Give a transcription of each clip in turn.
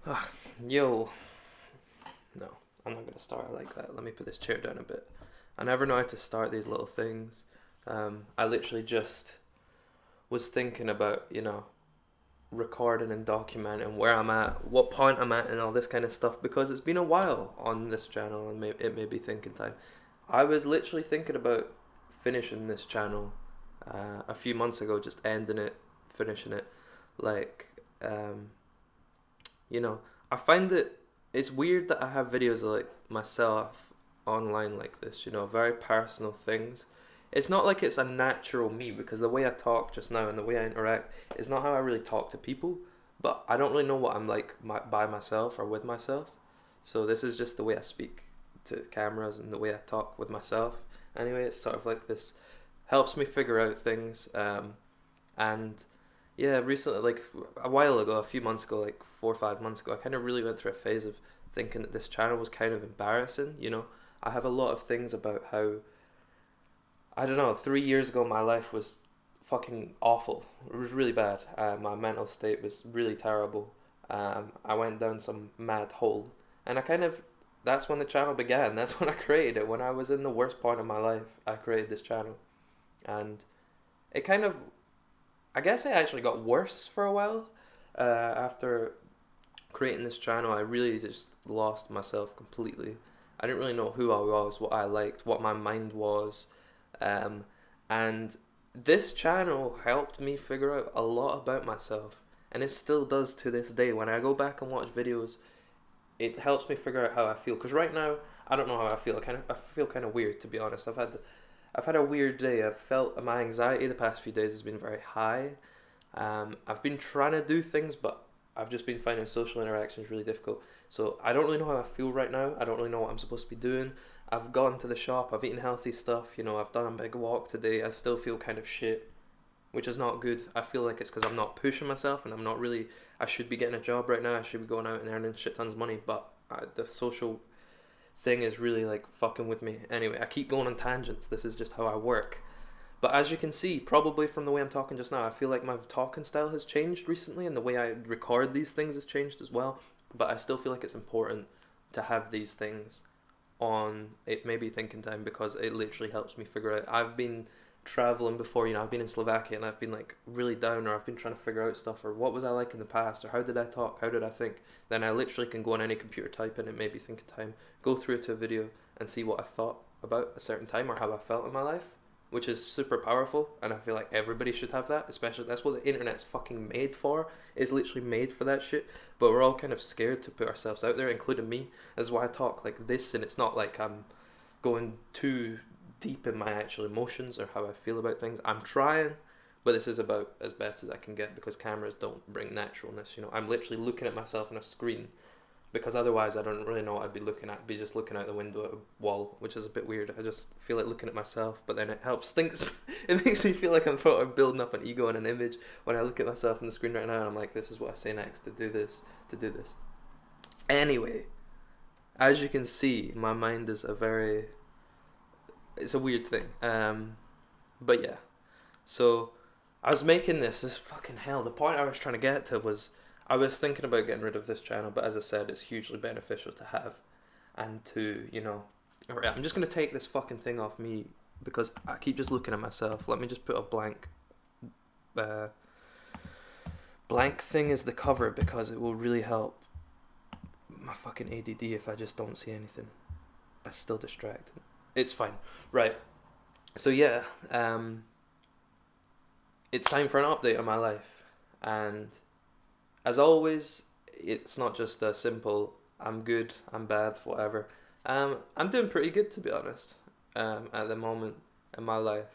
Ah, yo, no, I'm not gonna start like that. Let me put this chair down a bit. I never know how to start these little things. I literally just was thinking about, recording and documenting where I'm at, what point I'm at, and all this kind of stuff because it's been a while on this channel and it may be thinking time. I was literally thinking about finishing this channel a few months ago, just ending it, finishing it. Like, um, you know, I find that it's weird that I have videos of like myself online like this, very personal things. It's not like it's a natural me because the way I talk just now and the way I interact is not how I really talk to people, but I don't really know what I'm like by myself or with myself. So this is just the way I speak to cameras and the way I talk with myself. Anyway, it's sort of like this helps me figure out things. And yeah, recently, like a while ago, a few months ago, like 4 or 5 months ago, I kind of really went through a phase of thinking that this channel was kind of embarrassing. I have a lot of things about how, I don't know, 3 years ago, my life was fucking awful. It was really bad. My mental state was really terrible. I went down some mad hole. And that's when the channel began. That's when I created it. When I was in the worst point of my life, I created this channel. And it kind of I guess it actually got worse for a while. After creating this channel, I really just lost myself completely. I didn't really know who I was, what I liked, what my mind was. Um, and this channel helped me figure out a lot about myself. And it still does to this day. When I go back and watch videos, it helps me figure out how I feel. Because right now, I don't know how I feel. I feel kind of weird, to be honest. I've had a weird day. I've felt my anxiety the past few days has been very high. I've been trying to do things, but I've just been finding social interactions really difficult. So I don't really know how I feel right now. I don't really know what I'm supposed to be doing. I've gone to the shop. I've eaten healthy stuff. I've done a big walk today. I still feel kind of shit, which is not good. I feel like it's because I'm not pushing myself and I'm not really. I should be getting a job right now. I should be going out and earning shit tons of money, but the social thing is really like fucking with me. Anyway, I keep going on tangents. This is just how I work. But as you can see, probably from the way I'm talking just now, I feel like my talking style has changed recently and the way I record these things has changed as well. But I still feel like it's important to have these things on it maybe thinking time because it literally helps me figure out. I've been traveling before, I've been in Slovakia and I've been like really down or I've been trying to figure out stuff or what was I like in the past or how did I talk, how did I think. Then I literally can go on any computer, type in it, maybe thinking time, go through it to a video and see what I thought about a certain time or how I felt in my life, which is super powerful. And I feel like everybody should have that, especially that's what the internet's fucking made for. It's literally made for that shit. But we're all kind of scared to put ourselves out there, including me. That's why I talk like this, and it's not like I'm going too deep in my actual emotions or how I feel about things. I'm trying, but this is about as best as I can get because cameras don't bring naturalness. I'm literally looking at myself on a screen because otherwise I don't really know what I'd be looking at. I'd be just looking out the window at a wall, which is a bit weird. I just feel like looking at myself, but then it helps things. It makes me feel like I'm sort of building up an ego and an image when I look at myself on the screen right now, and I'm like, this is what I say next to do this, to do this. Anyway, as you can see, my mind is it's a weird thing. But yeah, so I was making this fucking hell. The point I was trying to get to was I was thinking about getting rid of this channel, but as I said, it's hugely beneficial to have and to, Alright, I'm just gonna take this fucking thing off me because I keep just looking at myself. Let me just put a uh, blank thing as the cover because it will really help my fucking ADD if I just don't see anything. I still distracted. It's fine. Right. So yeah, it's time for an update on my life, and as always, it's not just a simple I'm good, I'm bad, whatever. I'm doing pretty good to be honest. At the moment in my life,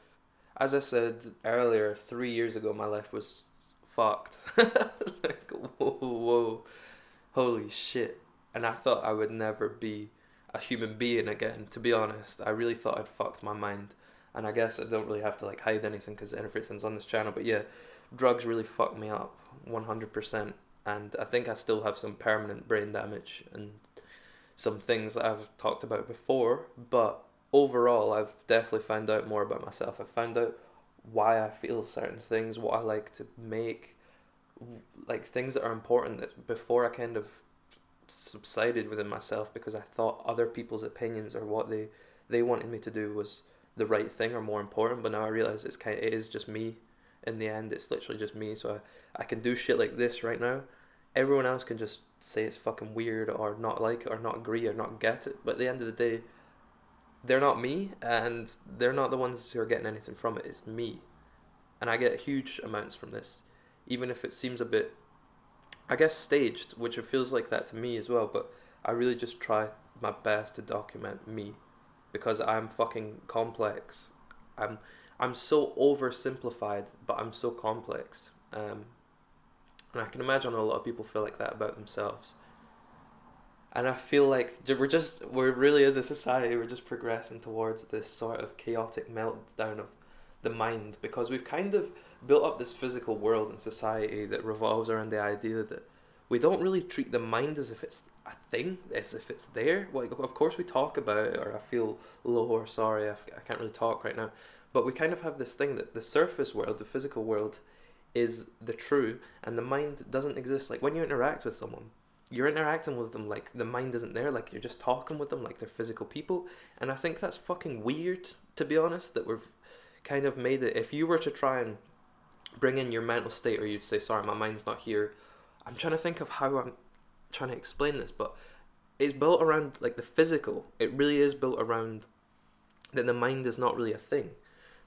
as I said earlier, 3 years ago my life was fucked. Like whoa, holy shit! And I thought I would never be a human being again. To be honest, I really thought I'd fucked my mind. And I guess I don't really have to like hide anything because everything's on this channel. But yeah, drugs really fucked me up 100%. And I think I still have some permanent brain damage and some things that I've talked about before. But overall, I've definitely found out more about myself. I've found out why I feel certain things, what I like to make, like things that are important that before I kind of subsided within myself because I thought other people's opinions or what they wanted me to do was the right thing or more important. But now I realize it is just me. In the end, it's literally just me. So I can do shit like this right now. Everyone else can just say it's fucking weird or not like it or not agree or not get it. But at the end of the day, they're not me, and they're not the ones who are getting anything from it. It's me, and I get huge amounts from this, even if it seems a bit, I guess, staged, which it feels like that to me as well. But I really just try my best to document me, because I'm fucking complex. I'm I'm so oversimplified, but I'm so complex. And I can imagine a lot of people feel like that about themselves. And I feel like we're really, as a society, we're just progressing towards this sort of chaotic meltdown of the mind, because we've kind of built up this physical world and society that revolves around the idea that we don't really treat the mind as if it's a thing, as if it's there. Like, of course, we talk about it, or I feel low, or sorry, I can't really talk right now. But we kind of have this thing that the surface world, the physical world, is the true, and the mind doesn't exist. Like when you interact with someone, you're interacting with them like the mind isn't there, like you're just talking with them like they're physical people. And I think that's fucking weird, to be honest, that we've kind of made it. If you were to try and bring in your mental state, or you'd say, sorry, my mind's not here. I'm trying to think of how I'm trying to explain this, but it's built around like the physical. It really is built around that the mind is not really a thing.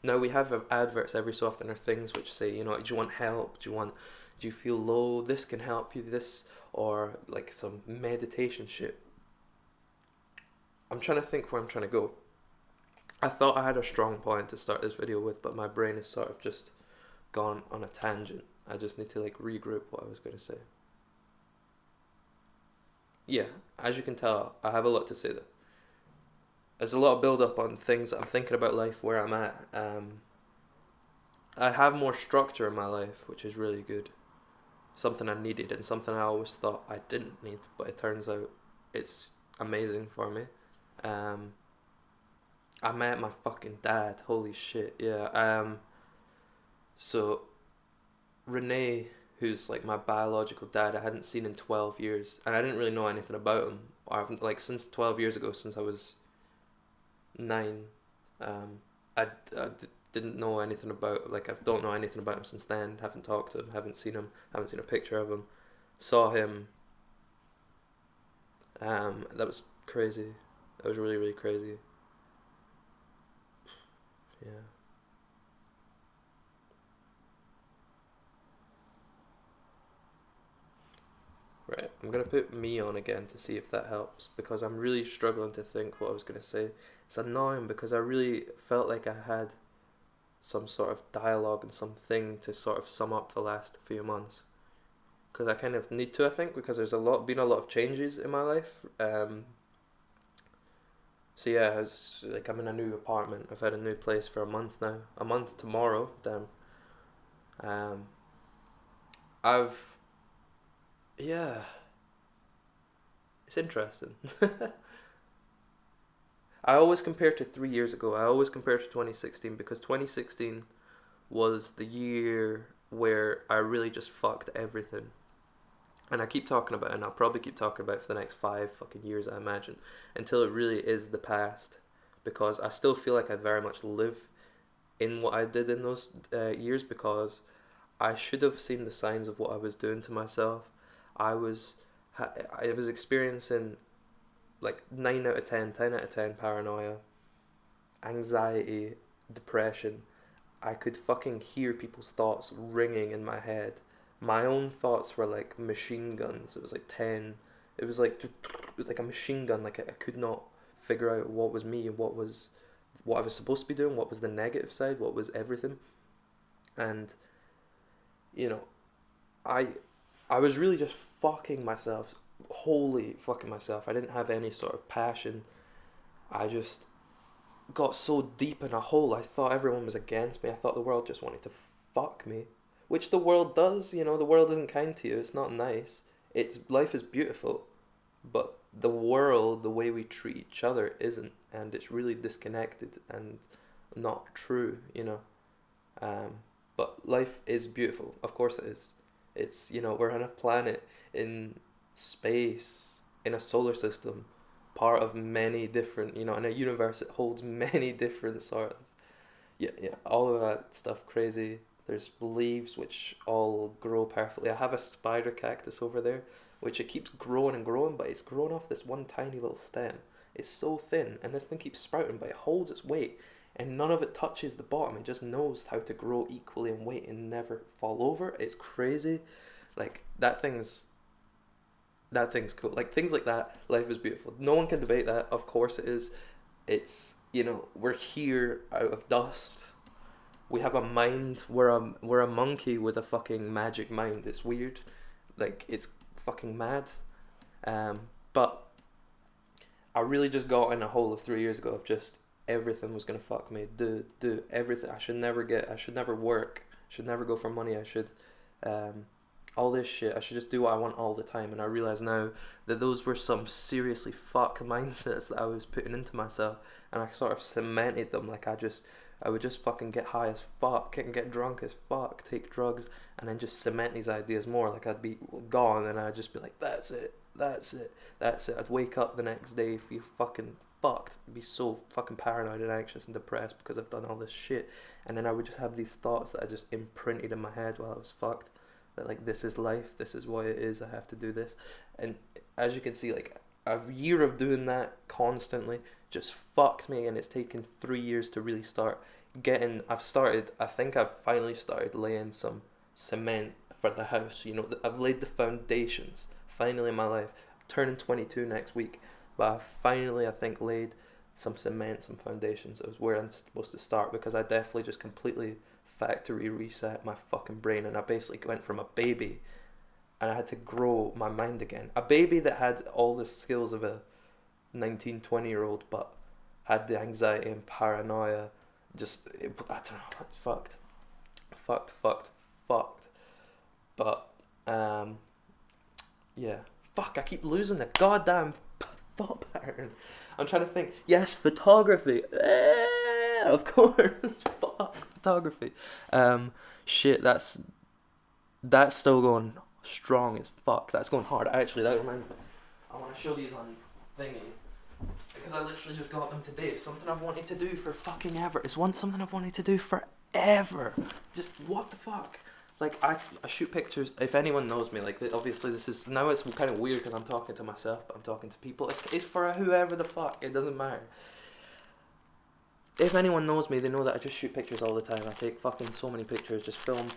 Now we have adverts every so often, or things which say, do you want help? Do you feel low? This can help you. This, or like some meditation shit. I'm trying to think where I'm trying to go. I thought I had a strong point to start this video with, but my brain is sort of just gone on a tangent. I just need to like regroup what I was going to say. Yeah, as you can tell, I have a lot to say though. There's a lot of build up on things I'm thinking about life, where I'm at. I have more structure in my life, which is really good. Something I needed and something I always thought I didn't need, but it turns out it's amazing for me. Um, I met my fucking dad. Holy shit, yeah. So Renee, who's like my biological dad, I hadn't seen in 12 years, and I didn't really know anything about him. I haven't, like, since 12 years ago, since I was 9. Um, I didn't know anything about, like, I don't know anything about him since then. Haven't talked to him, haven't seen him, haven't seen a picture of him. Saw him. That was crazy. That was really, really crazy. Yeah. Right, I'm gonna put me on again to see if that helps, because I'm really struggling to think what I was gonna say. It's annoying because I really felt like I had some sort of dialogue and something to sort of sum up the last few months. Because I kind of need to, I think, because there's been a lot of changes in my life. So yeah, it's like I'm in a new apartment. I've had a new place for a month now. A month tomorrow. Damn. Um, I've yeah, it's interesting. I always compare to 3 years ago. I always compare to 2016, because 2016 was the year where I really just fucked everything. And I keep talking about it, and I'll probably keep talking about it for the next 5 fucking years, I imagine, until it really is the past. Because I still feel like I very much live in what I did in those years, because I should have seen the signs of what I was doing to myself. I was I was experiencing like 9 out of 10, 10 out of 10 paranoia, anxiety, depression. I could fucking hear people's thoughts ringing in my head. My own thoughts were like machine guns. It was like 10. It was like a machine gun. Like I could not figure out what was me and what I was supposed to be doing, what was the negative side, what was everything. And you know, I I was really just fucking myself, wholly fucking myself. I didn't have any sort of passion. I just got so deep in a hole. I thought everyone was against me. I thought the world just wanted to fuck me, which the world does. The world isn't kind to you. It's not nice. It's life is beautiful, but the world, the way we treat each other, isn't, and it's really disconnected and not true. Um, but life is beautiful. Of course it is. It's, we're on a planet in space. in a solar system, part of many different, you know, in a universe it holds many different sort of, yeah, all of that stuff crazy. There's leaves which all grow perfectly. I have a spider cactus over there, which it keeps growing and growing, but it's grown off this one tiny little stem. It's so thin, and this thing keeps sprouting, but it holds its weight, and none of it touches the bottom. It just knows how to grow equally in weight and never fall over. It's crazy. Like that thing's cool. Like things like that, life is beautiful. No one can debate that. Of course it is. It's, you know, we're here out of dust. We have a mind. We're a monkey with a fucking magic mind. It's weird. Like it's fucking mad. But I really just got in a hole of 3 years ago of just everything was gonna fuck me. Do everything. I should never get. I should never work. I should never go for money. I should, um, all this shit. I should just do what I want all the time. And I realize now that those were some seriously fucked mindsets that I was putting into myself, and I sort of cemented them. Like I would just fucking get high as fuck and get drunk as fuck, take drugs, and then just cement these ideas more. Like I'd be gone, and I'd just be like, that's it, that's it, that's it. I'd wake up the next day, feel fucking fucked, be so fucking paranoid and anxious and depressed because I've done all this shit, and then I would just have these thoughts that I just imprinted in my head while I was fucked. That like this is life, this is what it is. I have to do this, and as you can see, like a year of doing that constantly just fucked me, and it's taken 3 years to really start getting. I think I've finally started laying some cement for the house. You know, I've laid the foundations finally in my life. I'm turning 22 next week, but I finally, I think, laid some cement, some foundations. It was where I'm supposed to start, because I definitely just completely factory reset my fucking brain, and I basically went from a baby, and I had to grow my mind again. A baby that had all the skills of a 19, 20-year-old, but had the anxiety and paranoia. I don't know, it's fucked. Fucked. But, yeah. Fuck, I keep losing the goddamn thought pattern. I'm trying to think. Yes, photography. Of course. Fuck, photography. Shit, that's still going strong as fuck. That's going hard. Actually, that reminds me. I want to show these on thingy, because I literally just got them today. It's something I've wanted to do for fucking ever. Something I've wanted to do forever. Just what the fuck? Like I shoot pictures. If anyone knows me, like obviously this is now it's kind of weird because I'm talking to myself, but I'm talking to people. It's for whoever the fuck. It doesn't matter. If anyone knows me, they know that I just shoot pictures all the time. I take fucking so many pictures, just film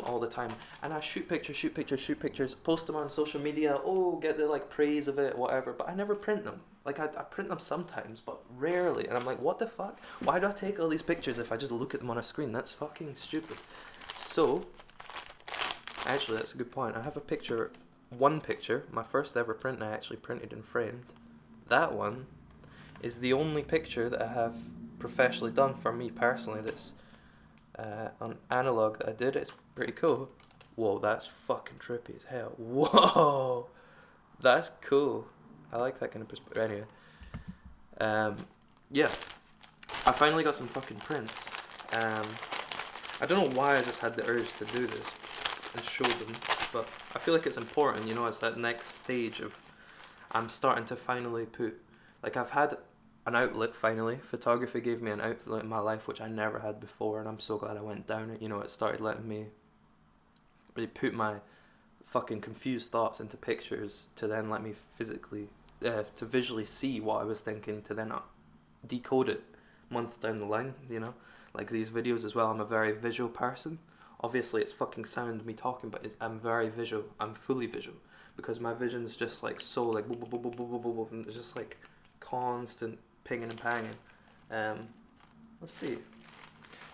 all the time. And I shoot pictures, post them on social media, get the like praise of it, whatever, but I never print them. Like I print them sometimes, but rarely. And I'm like, what the fuck? Why do I take all these pictures if I just look at them on a screen? That's fucking stupid. So, actually that's a good point. I have one picture, my first ever print I actually printed and framed. That one is the only picture that I have professionally done for me personally. This on analog that I did. It's pretty cool. Whoa, that's fucking trippy as hell. Whoa, that's cool. I like that kind of perspective. Anyway, yeah, I finally got some fucking prints. I don't know why I just had the urge to do this and show them, but I feel like it's important. You know, it's that next stage of I'm starting to finally I've had an outlet finally. Photography gave me an outlet in my life which I never had before, and I'm so glad I went down it. You know, it started letting me really put my fucking confused thoughts into pictures to then let me to visually see what I was thinking, to then decode it months down the line, you know? Like these videos as well, I'm a very visual person. Obviously it's fucking sound me talking, but I'm very visual. I'm fully visual, because my vision's just like so like boop, boop, boop, boop, boop, boop, boop, and it's just like constant pinging and panging. Let's see.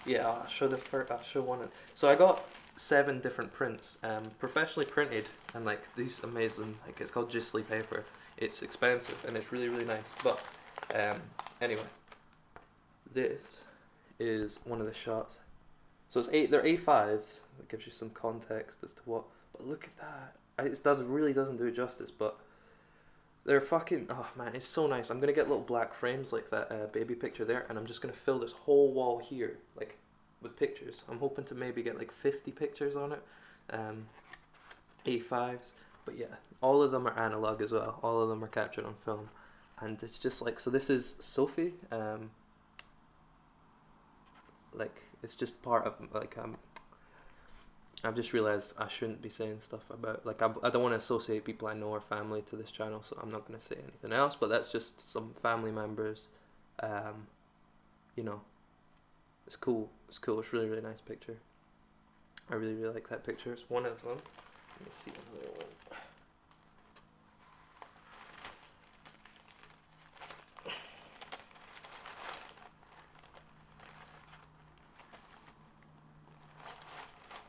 Yeah, I'll show one. So I got 7 different prints, professionally printed, and like these amazing, like it's called Gisli paper. It's expensive and it's really, really nice. But anyway, this is one of the shots. So they're A5s. That gives you some context as to what. But look at that. It really doesn't do it justice, but they're fucking, oh man, it's so nice. I'm gonna get little black frames like that baby picture there, and I'm just gonna fill this whole wall here, like, with pictures. I'm hoping to maybe get like 50 pictures on it, A5s. But yeah, all of them are analog as well. All of them are captured on film, and it's just like, so. This is Sophie. Like it's just part of like I've just realized I shouldn't be saying stuff about, like, I don't want to associate people I know or family to this channel, so I'm not going to say anything else. But that's just some family members. You know, it's cool. It's cool. It's really, really nice picture. I really, really like that picture. It's one of them. Let me see another one.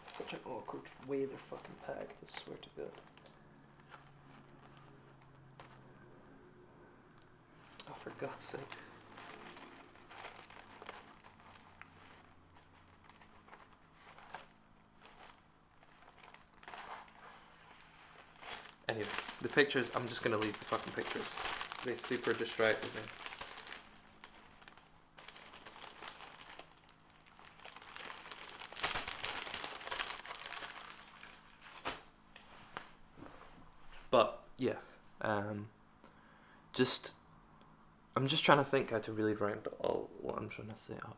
Such an awkward way they're fucking packed, I swear to God. Oh, for God's sake. Anyway, the pictures, I'm just gonna leave the fucking pictures. They super distracted me. But yeah, just I'm just trying to think how to really round all what I'm trying to say up.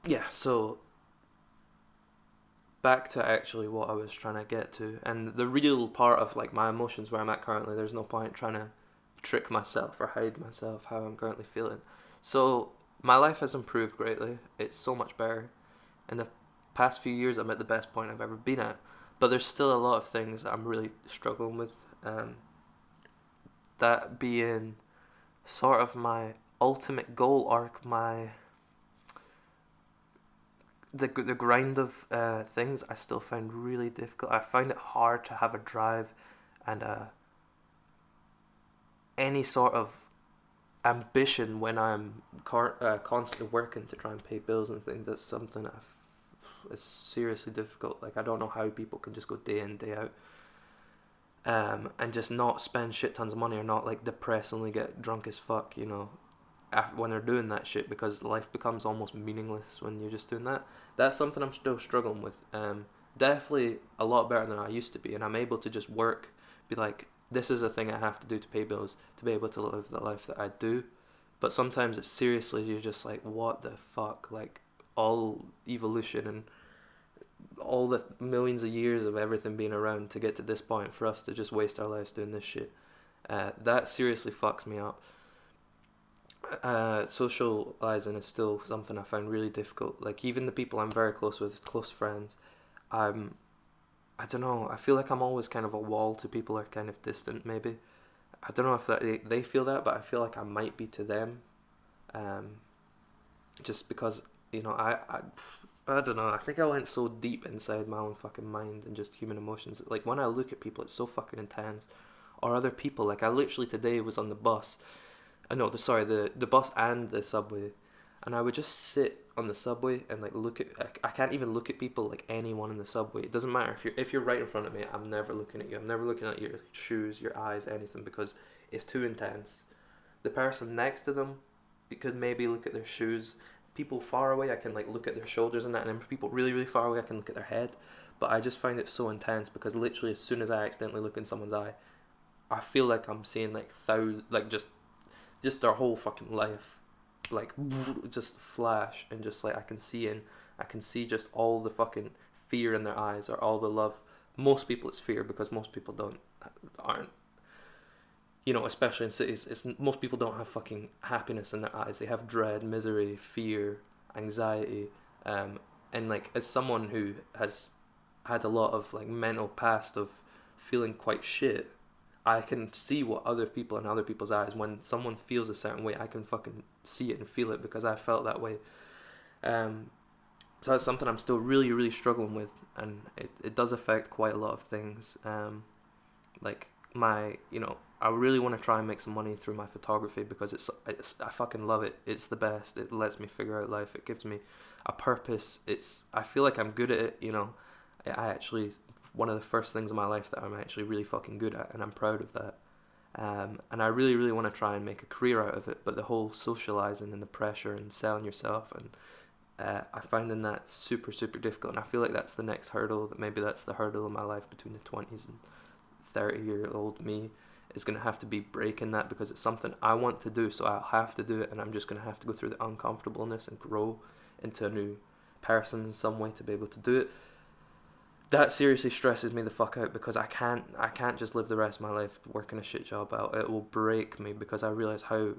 Yeah, so back to actually what I was trying to get to, and the real part of like my emotions where I'm at currently. There's no point trying to trick myself or hide myself how I'm currently feeling. So my life has improved greatly. It's so much better. In the past few years, I'm at the best point I've ever been at. But there's still a lot of things that I'm really struggling with. That being sort of my ultimate goal arc, my the grind of things I still find really difficult. I find it hard to have a drive and any sort of ambition when I'm constantly working to try and pay bills and things. That's something is seriously difficult. Like, I don't know how people can just go day in, day out, and just not spend shit tons of money, or not like depressingly get drunk as fuck, you know, when they're doing that shit, because life becomes almost meaningless when you're just doing that. That's something I'm still struggling with. Definitely a lot better than I used to be, and I'm able to just work, be like, this is a thing I have to do to pay bills to be able to live the life that I do. But sometimes it's seriously, you're just like, what the fuck? Like, all evolution and all the millions of years of everything being around to get to this point for us to just waste our lives doing this shit. That seriously fucks me up. Socializing is still something I find really difficult. Like, even the people I'm very close with, close friends, I don't know, I feel like I'm always kind of a wall to people, are kind of distant maybe. I don't know if they feel that, but I feel like I might be to them. Um, just because, you know, I don't know, I think I went so deep inside my own fucking mind and just human emotions. Like, when I look at people, it's so fucking intense. Or other people, like, I literally today was on the bus. No, the bus and the subway, and I would just sit on the subway and like look at. I can't even look at people, like anyone in the subway. It doesn't matter if you're right in front of me. I'm never looking at you. I'm never looking at your shoes, your eyes, anything, because it's too intense. The person next to them, you could maybe look at their shoes. People far away, I can like look at their shoulders and that, and then people really, really far away, I can look at their head. But I just find it so intense because literally as soon as I accidentally look in someone's eye, I feel like I'm seeing like like just their whole fucking life, like just flash, and just like I can see just all the fucking fear in their eyes, or all the love. Most people it's fear, because most people aren't, you know, especially in cities, it's most people don't have fucking happiness in their eyes. They have dread, misery, fear, anxiety, and like, as someone who has had a lot of like mental past of feeling quite shit, I can see what other people in other people's eyes, when someone feels a certain way, I can fucking see it and feel it because I felt that way. Um, so that's something I'm still really, really struggling with, and it does affect quite a lot of things. Like you know, I really want to try and make some money through my photography, because I fucking love it. It's the best. It lets me figure out life. It gives me a purpose. I feel like I'm good at it, you know. I actually, one of the first things in my life that I'm actually really fucking good at, and I'm proud of that. And I really, really want to try and make a career out of it. But the whole socializing and the pressure and selling yourself, and I finding that super, super difficult. And I feel like that's the next hurdle. That maybe that's the hurdle in my life between the 20s and 30-year-old me is going to have to be breaking that, because it's something I want to do, so I'll have to do it, and I'm just going to have to go through the uncomfortableness and grow into a new person in some way to be able to do it. That seriously stresses me the fuck out, because I can't just live the rest of my life working a shit job out. It will break me, because I realize how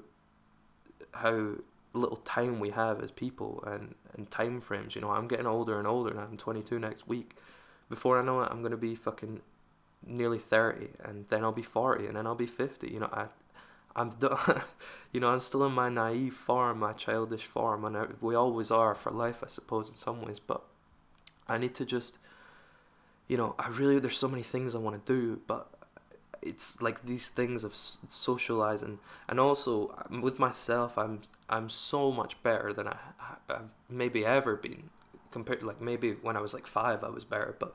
little time we have as people, and time frames. You know, I'm getting older and older, and I'm 22 next week. Before I know it, I'm gonna be fucking nearly 30, and then I'll be 40, and then I'll be 50. You know, I'm you know, I'm still in my naive form, my childish form, and we always are for life, I suppose, in some ways. But I need to just, you know, there's so many things I want to do, but it's like these things of socializing, and also with myself, I'm so much better than I've maybe ever been, compared to, like, maybe when I was like 5 I was better, but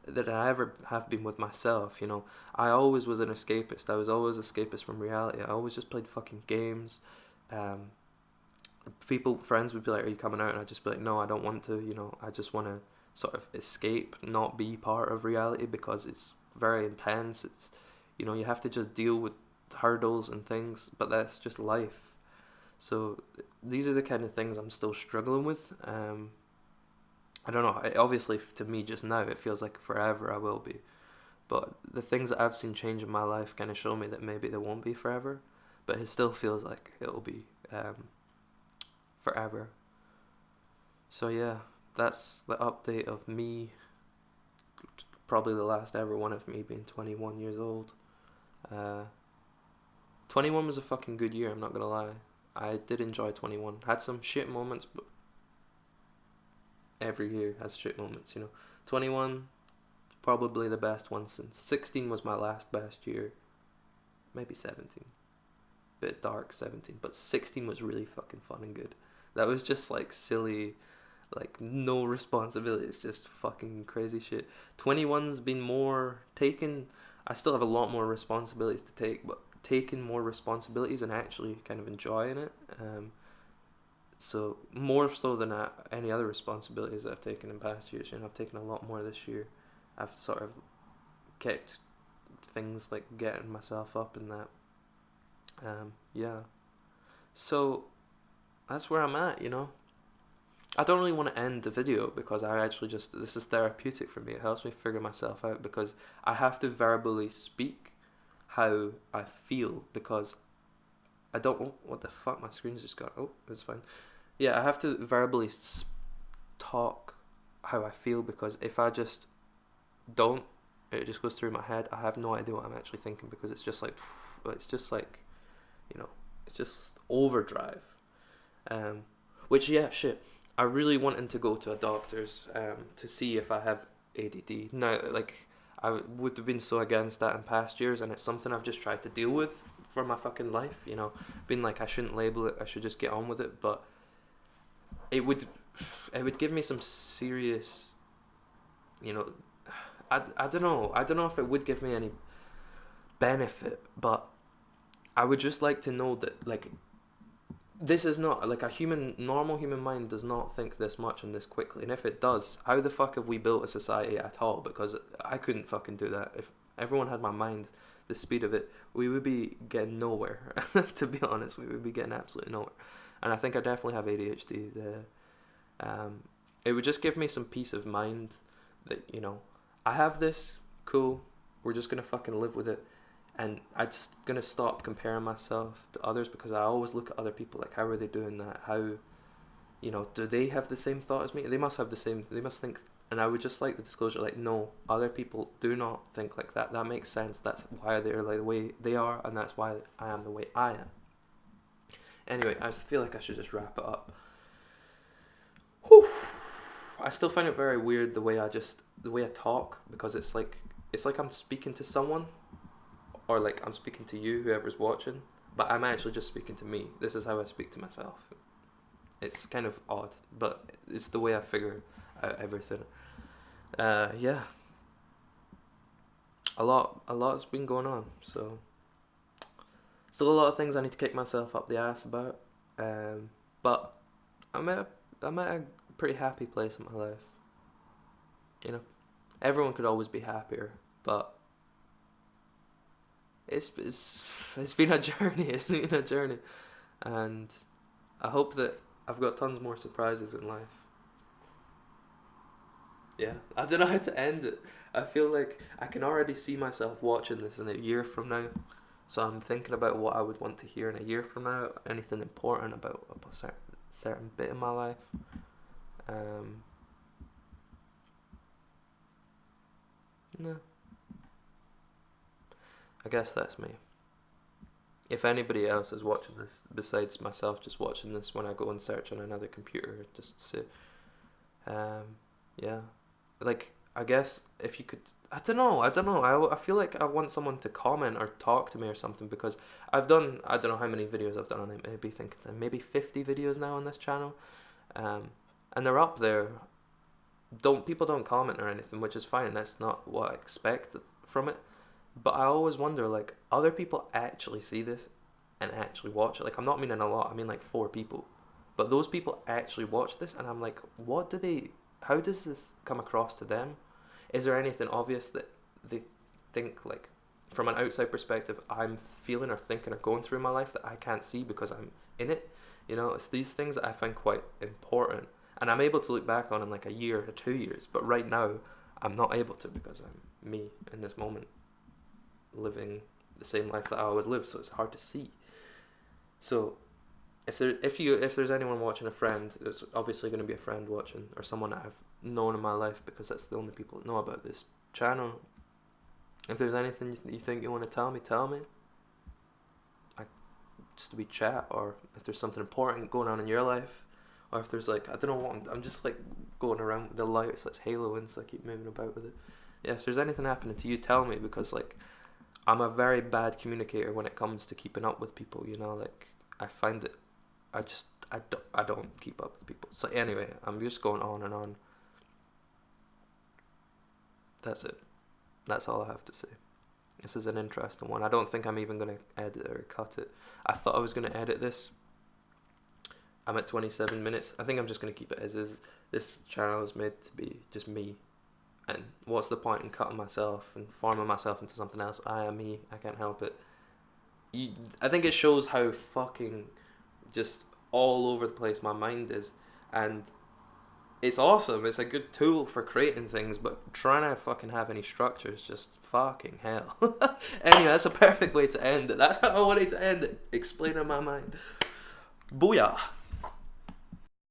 that I ever have been with myself. You know, I always was an escapist. I was always escapist from reality. I always just played fucking games. Um, friends would be like, "Are you coming out?" And I'd just be like, "No, I don't want to." You know, I just want to sort of escape, not be part of reality, because it's very intense. It's, you know, you have to just deal with hurdles and things, but that's just life. So these are the kind of things I'm still struggling with. I don't know. Obviously, to me, just now, it feels like forever I will be. But the things that I've seen change in my life kind of show me that maybe they won't be forever. But it still feels like it'll be forever. So yeah, that's the update of me. Probably the last ever one of me being 21 years old. 21 was a fucking good year, I'm not gonna lie. I did enjoy 21. Had some shit moments, but every year has shit moments, you know. 21, probably the best one since. 16 was my last best year. Maybe 17. Bit dark, 17. But 16 was really fucking fun and good. That was just like silly, like no responsibilities, just fucking crazy shit. 21's been more taken. I still have a lot more responsibilities to take, but taking more responsibilities and actually kind of enjoying it. So more so than any other responsibilities that I've taken in past years. You know, I've taken a lot more this year. I've sort of kept things like getting myself up and that. Yeah. So that's where I'm at, you know. I don't really want to end the video, because I actually just, this is therapeutic for me. It helps me figure myself out, because I have to verbally speak how I feel, because I don't, oh, what the fuck, my screen's just gone, oh, it's fine. Yeah, I have to verbally talk how I feel, because if I just don't, it just goes through my head. I have no idea what I'm actually thinking, because it's just like, you know, it's just overdrive. Which, yeah, shit. I really wanted to go to a doctor's to see if I have ADD. Now, like, I would have been so against that in past years, and it's something I've just tried to deal with for my fucking life, you know. Being like, I shouldn't label it, I should just get on with it, but it would give me some serious, you know, I don't know if it would give me any benefit, but I would just like to know that, like, this is not like normal human mind does not think this much and this quickly, and if it does, how the fuck have we built a society at all? Because I couldn't fucking do that. If everyone had my mind, the speed of it, we would be getting nowhere. To be honest, we would be getting absolutely nowhere. And I think I definitely have ADHD. It would just give me some peace of mind that, you know, I have this, cool, we're just gonna fucking live with it. And I'm just gonna stop comparing myself to others, because I always look at other people, like, how are they doing that? How, you know, do they have the same thought as me? They must think. And I would just like the disclosure, like, no, other people do not think like that. That makes sense. That's why they're like the way they are, and that's why I am the way I am. Anyway, I feel like I should just wrap it up. Whew. I still find it very weird the way I talk, because it's like I'm speaking to someone, or like I'm speaking to you, whoever's watching, but I'm actually just speaking to me. This is how I speak to myself. It's kind of odd, but it's the way I figure out everything. Yeah. A lot's been going on, so Still a lot of things I need to kick myself up the ass about. But I'm at a pretty happy place in my life. You know, everyone could always be happier, but it's been a journey. It's been a journey, and I hope that I've got tons more surprises in life. Yeah, I don't know how to end it. I feel like I can already see myself watching this in a year from now. So I'm thinking about what I would want to hear in a year from now. Anything important about a certain bit in my life. Um, no, I guess that's me. If anybody else is watching this besides myself, just watching this when I go and search on another computer, just to um, yeah, like I guess if you could, I don't know. I feel like I want someone to comment or talk to me or something because I don't know how many videos I've done on it. Maybe thinking maybe 50 videos now on this channel, um, and they're up there. Don't people don't comment or anything, which is fine. That's not what I expect from it. But I always wonder, like, other people actually see this and actually watch it. Like, I'm not meaning a lot. I mean like 4 people, but those people actually watch this, and I'm like, what do they? How does this come across to them? Is there anything obvious that they think, like, from an outside perspective, I'm feeling or thinking or going through in my life that I can't see because I'm in it? You know, it's these things that I find quite important, and I'm able to look back on in like a year or 2 years. But right now, I'm not able to because I'm me in this moment, living the same life that I always live. So it's hard to see. So if there's anyone watching, a friend, there's obviously going to be a friend watching or someone that I've known in my life because that's the only people that know about this channel. If there's anything you think you want to tell me, tell me. I just to be chat, or if there's something important going on in your life, or if there's like I don't know what I'm just like going around with the lights, that's haloing, so I keep moving about with it. Yeah, if there's anything happening to you, tell me because like I'm a very bad communicator when it comes to keeping up with people. You know, like I find it I don't keep up with people. So anyway, I'm just going on and on. That's it. That's all I have to say. This is an interesting one. I don't think I'm even going to edit or cut it. I thought I was going to edit this. I'm at 27 minutes. I think I'm just going to keep it as is. This channel is made to be just me. And what's the point in cutting myself and forming myself into something else? I am me. I can't help it. I think it shows how fucking just all over the place my mind is, and it's awesome. It's a good tool for creating things, but trying to fucking have any structure is just fucking hell. Anyway, that's a perfect way to end it. That's how I wanted to end it. Explaining my mind. Booyah.